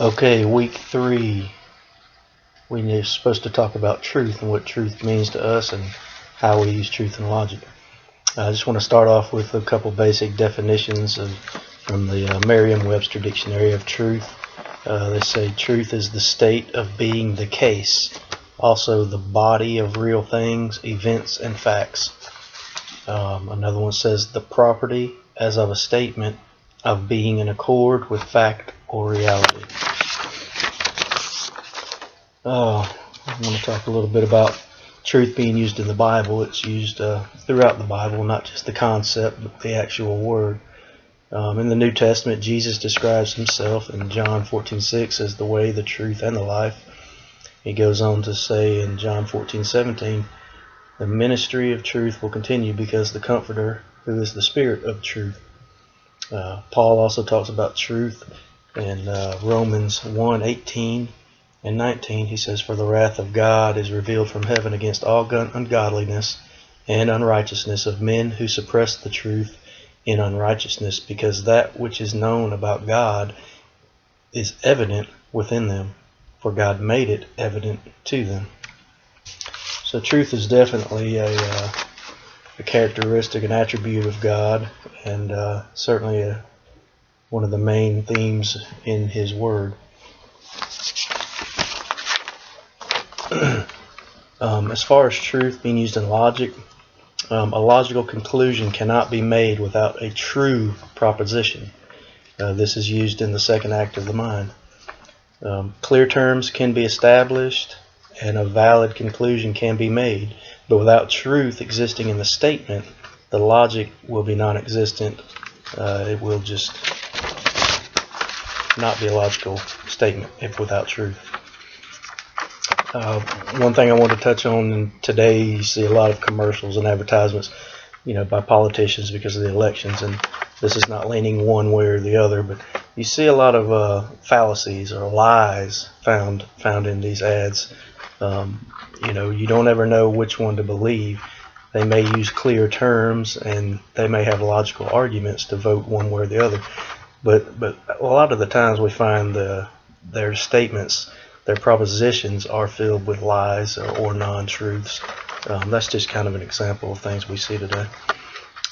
Okay, week 3. We're supposed to talk about truth and what truth means to us and how we use truth and logic. I just want to start off with a couple basic definitions from the Merriam-Webster Dictionary of truth. They say truth is the state of being the case, also the body of real things, events, and facts. Another one says the property as of a statement of being in accord with fact or reality. I want to talk a little bit about truth being used in the Bible. It's used throughout the Bible, not just the concept, but the actual word. In the New Testament, Jesus describes himself in John 14:6 as the way, the truth, and the life. He goes on to say in John 14:17, the ministry of truth will continue because the Comforter, who is the Spirit of truth. Paul also talks about truth in Romans 1:18 and 19. He says, for the wrath of God is revealed from heaven against all ungodliness and unrighteousness of men who suppress the truth in unrighteousness, because that which is known about God is evident within them, for God made it evident to them. So truth is definitely a characteristic, an attribute of God, and certainly one of the main themes in His Word. As far as truth being used in logic, a logical conclusion cannot be made without a true proposition. This is used in the second act of the mind. Clear terms can be established and a valid conclusion can be made, but without truth existing in the statement, the logic will be non-existent. It will just not be a logical statement if without truth. One thing I want to touch on today, you see a lot of commercials and advertisements, by politicians because of the elections, and this is not leaning one way or the other, but you see a lot of fallacies or lies found in these ads. You don't ever know which one to believe. They may use clear terms and they may have logical arguments to vote one way or the other, but a lot of the times we find their statements, their propositions are filled with lies or non-truths. That's just kind of an example of things we see today.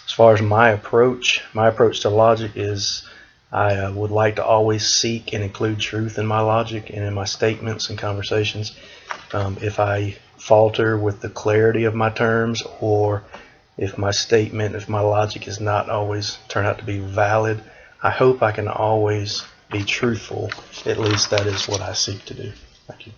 As far as my approach to logic is I would like to always seek and include truth in my logic and in my statements and conversations. If I falter with the clarity of my terms, or if my logic is not always turn out to be valid, I hope I can always be truthful. At least that is what I seek to do. Thank you.